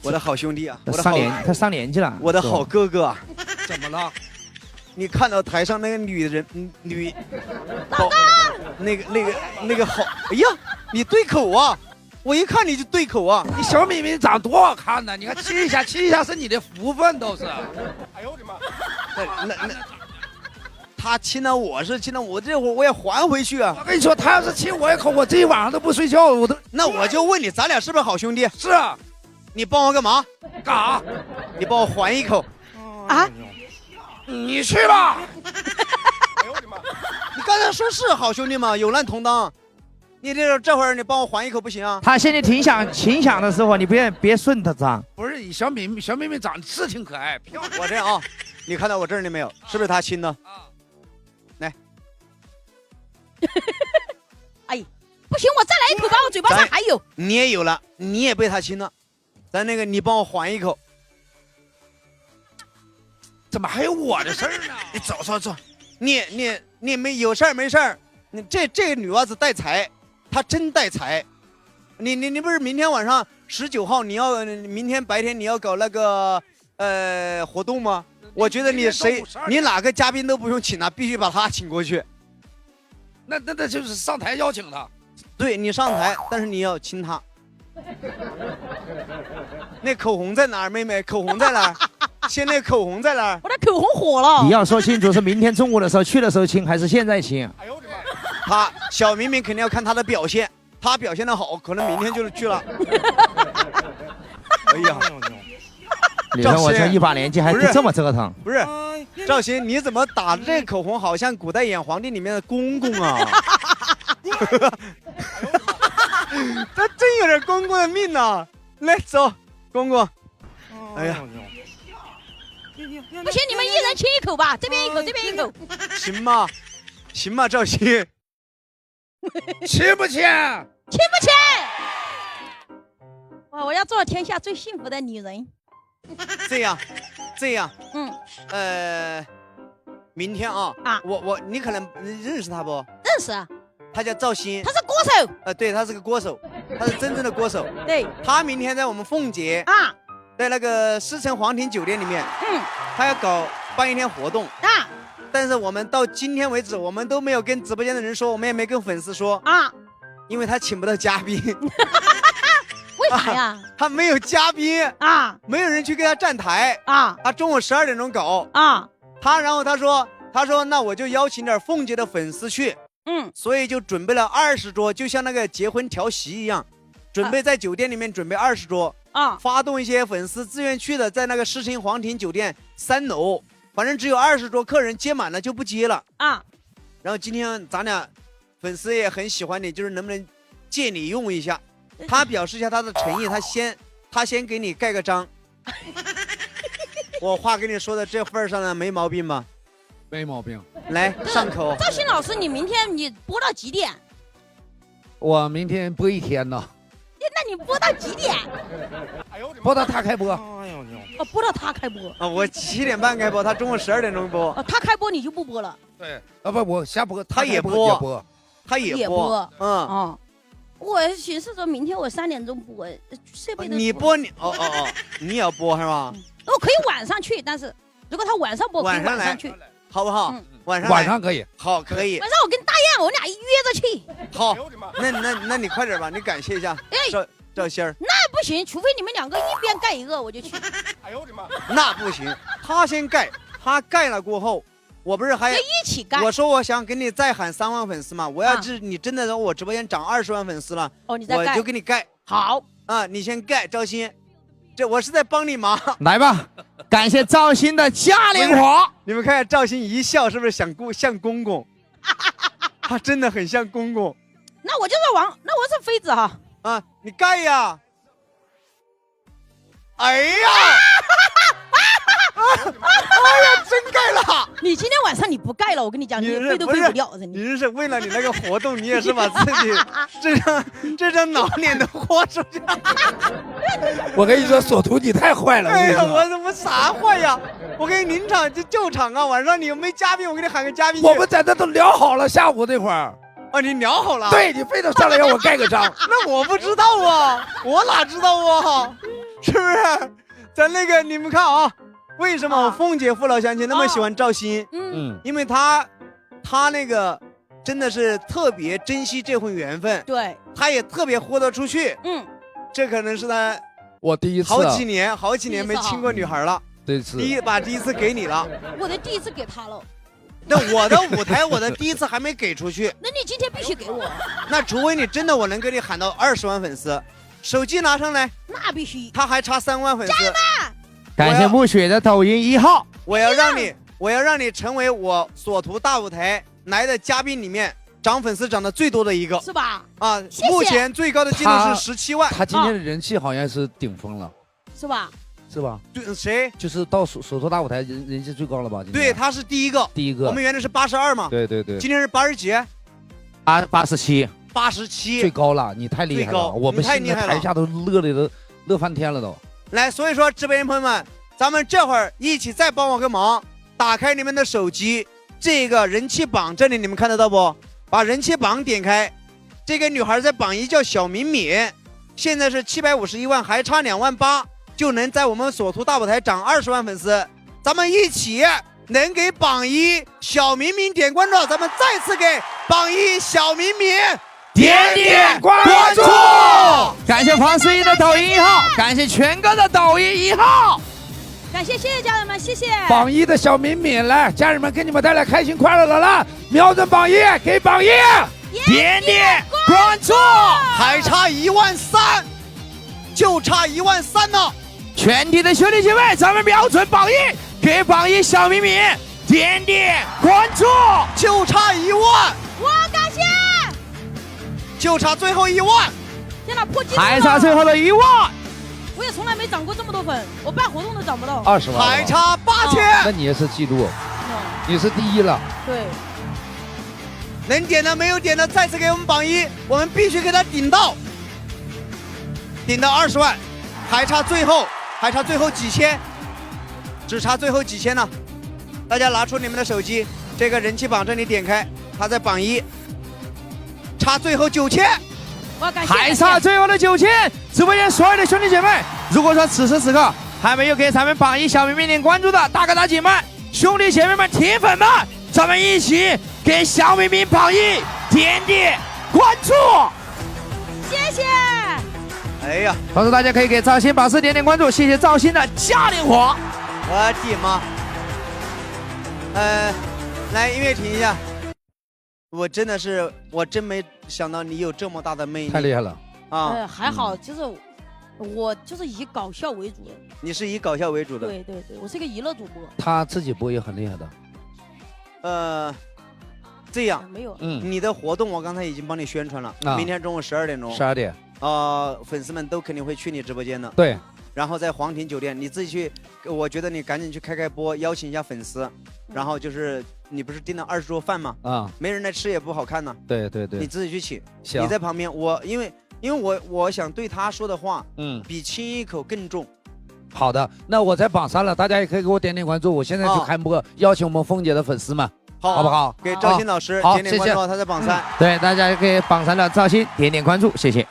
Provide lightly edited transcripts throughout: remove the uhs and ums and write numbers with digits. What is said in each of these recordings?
我的好兄弟啊，他上年纪了，我的好哥哥啊，怎么了？你看到台上那个老大，那个好，哎呀，你对口啊！我一看你就对口啊！你小敏敏长多好看呢！你看亲一下是你的福分都是。哎呦我的妈！那他亲了我是亲了我，这会儿我也还回去啊！我跟你说，他要是亲我一口，我这一晚上都不睡觉，那我就问你，咱俩是不是好兄弟？是啊。你帮我干嘛？干啥？你帮我还一口。啊？你去吧。哎呦我的妈！你刚才说是好兄弟吗？有难同当。你这会儿你帮我还一口不行啊？他现在挺想的时候，你别顺他脏。不是你小妹妹长得是挺可爱，漂亮。我这样啊，你看到我这儿了没有？是不是他亲的？啊。来。哎，不行，我再来一口吧，我嘴巴上还有。你也有了，你也被他亲了。咱那个，你帮我还一口。怎么还有我的事儿呢？你走，你没有事儿没事儿。你这个女娃子带财。他真带财，你不是明天晚上19号明天白天你要搞那个活动吗？我觉得你哪个嘉宾都不用请他，必须把他请过去。那就是上台邀请他。对你上台，但是你要亲他。那口红在哪儿，妹妹？口红在哪儿？现在口红在哪儿？我的口红火了。你要说清楚是明天中午的时候去的时候亲，还是现在亲？哎呦我的妈！他小明明肯定要看他的表现，他表现的好，可能明天就去了。哎呀，你看我这一把年纪还这么折腾。不是，赵鑫，你怎么打这口红好像古代演皇帝里面的公公啊？他真有点公公的命呐！来走，公公。哎呀，不行，你们一人亲一口吧，这边一口，这边一口。行吗？行吗，赵鑫？亲不亲？亲不亲？我要做天下最幸福的女人。这样，明天啊，你可能认识他不？认识啊。他叫赵鑫，他是歌手。对，他是个歌手，他是真正的歌手。对。他明天在我们凤姐啊，在那个狮城皇庭酒店里面，他要办一天活动啊。但是我们到今天为止，我们都没有跟直播间的人说，我们也没跟粉丝说啊，因为他请不到嘉宾。为啥呀？他没有嘉宾啊，没有人去给他站台啊。他中午12点钟搞啊，然后他说那我就邀请点凤姐的粉丝去，所以就准备了20桌，就像那个结婚调席一样，准备在酒店里面准备20桌啊，发动一些粉丝自愿去的，在那个狮城皇庭酒店3楼。反正只有20桌客人，接满了就不接了啊。然后今天咱俩粉丝也很喜欢你，就是能不能借你用一下？他表示一下他的诚意，他先给你盖个章。我话跟你说的这份上呢，没毛病吧？没毛病。来上口。赵鑫老师，你明天你播到几点？我明天播1天呢。那你播到几点？播到他开播。播到他开播啊！我7点半开播，他中午12点钟播。他开播你就不播了？对，不，我瞎播，他也播，他也播。我寻思着明天我3点钟播，设备你播你你也要播是吧？我可以晚上去，但是如果他晚上播，可以晚上去，好不好？晚上可以，好可以。晚上我跟大雁我俩约着去。好，那你快点吧，你感谢一下赵鑫儿。那不行，除非你们2个一边盖一个，我就去。哎呦我的妈！那不行，他先盖，他盖了过后，我不是还一起盖？我说我想给你再喊3万粉丝嘛，我要是你真的让我直播间涨20万粉丝了，你再盖，我就给你盖。好啊，你先盖，赵鑫，这我是在帮你忙。来吧，感谢赵鑫的嘉年华。你们看看赵鑫一笑，是不是像公公？他真的很像公公。那我就是那我是妃子哈。啊，你盖呀！哎呀！哎呀，真盖了！你今天晚上你不盖了，我跟你讲，你飞都飞不掉。你是为了你那个活动，你也是把自己这张老脸都豁出去。我跟你说，索图你太坏了！哎呀，我啥坏呀？我给你临场就救场啊！晚上你没嘉宾，我给你喊个嘉宾。我们在这都聊好了，下午那会儿。啊，你聊好了？对，你非得上来让我盖个章。那我不知道啊，我哪知道啊？是不是？咱那个你们看啊，为什么凤姐父老乡亲那么喜欢赵鑫？因为他那个真的是特别珍惜这份缘分，对，他也特别豁得出去。这可能是他我第一次好几年没亲过女孩了，第一次给你了，我的第一次给他了。那我的舞台，我的第一次还没给出去。那你今天必须给我。那除非你真的我能给你喊到20万粉丝，手机拿上来。那必须。他还差3万粉丝。加油吧！感谢暮雪的抖音1号。我要让你成为我所图大舞台来的嘉宾里面涨粉丝涨得最多的一个，是吧？啊，谢谢。目前最高的记录是17万。他今天的人气好像是顶峰了，是吧？是吧？对，谁？就是到首托大舞台人气最高了吧？对，他是第一个。我们原来是82嘛。对对对。今天是80几？87。87。最高了，你太厉害了！我们现在台下都乐翻天了都。来，所以说直播间朋友们，咱们这会儿一起再帮我个忙，打开你们的手机，这个人气榜这里你们看得到不？把人气榜点开，这个女孩在榜1叫小敏敏，现在是751万，还差2万8。就能在我们所图大舞台涨20万粉丝，咱们一起能给榜1小敏敏点关注，咱们再次给榜1小敏敏点关注。感谢黄思怡的抖音1号，感谢全哥的抖音1号，谢谢家人们，谢谢。榜1的小敏敏，来，家人们给你们带来开心快乐的了，瞄准榜1，给榜1点关注，还差1万3，就差1万3呢。全体的兄弟姐妹，咱们瞄准榜1，给榜1小敏敏点关注，就差1万，我感谢，就差最后1万，天哪，破纪录了，还差最后的1万，我也从来没涨过这么多粉，我办活动都涨不到20万，还差8000，那你也是记录，你是第1了，对，能点的没有点的，再次给我们榜1，我们必须给他顶到20万，还差最后几千，只差最后几千了。大家拿出你们的手机，这个人气榜这里点开，他在榜1，差最后9000，还差最后的9000。直播间所有的兄弟姐妹，如果说此时此刻还没有给咱们榜1小敏敏点关注的大哥大姐们、兄弟姐妹们、铁粉们，咱们一起给小敏敏榜1点关注，谢谢。哎呀，同时大家可以给赵鑫榜4点关注，谢谢赵鑫的嘉年华。我的妈！来音乐停一下。我真没想到你有这么大的魅力，太厉害了啊！还好，就是我就是以搞笑为主的。你是以搞笑为主的？对对对，我是一个娱乐主播。他自己播也很厉害的。这样没有，你的活动我刚才已经帮你宣传了，明天中午12点钟。12点。粉丝们都肯定会去你直播间的。对。然后在皇庭酒店，你自己去，我觉得你赶紧去开播，邀请一下粉丝。然后就是你不是订了20桌饭吗？没人来吃也不好看呢。对对对。你自己去请。行。你在旁边，因为我想对他说的话，比亲一口更重。好的，那我在榜3了，大家也可以给我点关注。我现在就开播，邀请我们凤姐的粉丝们，好不好？给赵鑫老师点关注，他在榜3。对，大家给榜3的赵鑫点关注，谢谢。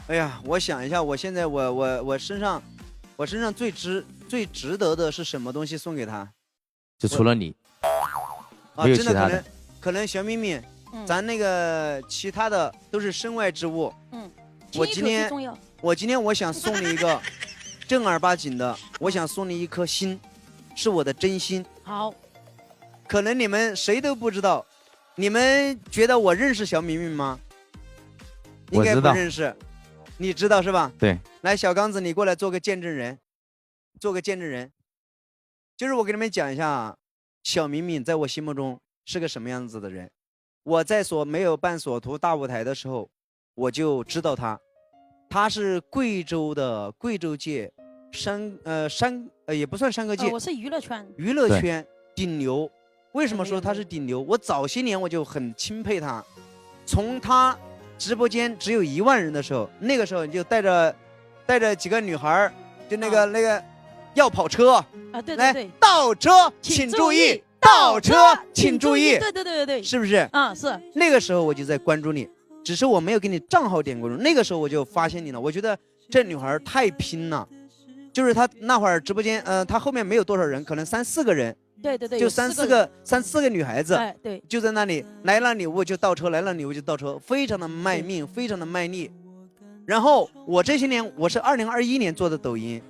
哎呀，我想一下，我现在我身上最值得的是什么东西送给他？就除了你，没有其他的。可能小敏敏，咱那个其他的都是身外之物。我今天我想送你一个正儿八经的，我想送你一颗心，是我的真心。好。可能你们谁都不知道，你们觉得我认识小敏敏吗？应该不认识。你知道是吧？对，来，小刚子，你过来做个见证人，就是我给你们讲一下啊，小敏敏在我心目中是个什么样子的人。我在没有办所图大舞台的时候，我就知道他是贵州界也不算山歌界，我是娱乐圈顶流。为什么说他是顶流？我早些年我就很钦佩他，从他直播间只有1万人的时候，那个时候你就带着几个女孩，就那个要跑车啊，对对对，倒车请注意，倒车请注意，对，是不是？是。那个时候我就在关注你，只是我没有给你账号点关注。那个时候我就发现你了，我觉得这女孩太拼了，就是他那会儿直播间，他后面没有多少人，可能3、4个人，对，就3、4个女孩子，哎，对，就在那里来了礼物就倒车，来了礼物就倒车，非常的卖命，非常的卖力。然后我这些年，我是2021年做的抖音，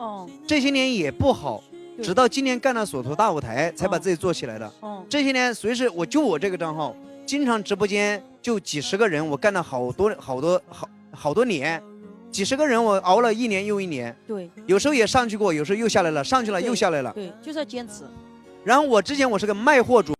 这些年也不好，直到今年干了锁头大舞台，才把自己做起来的。这些年随时我这个账号，经常直播间就几十个人，我干了好多年。几十个人，我熬了1年又1年，对，有时候也上去过，有时候又下来了，上去了又下来了，对，就是要坚持。然后我之前我是个卖货主。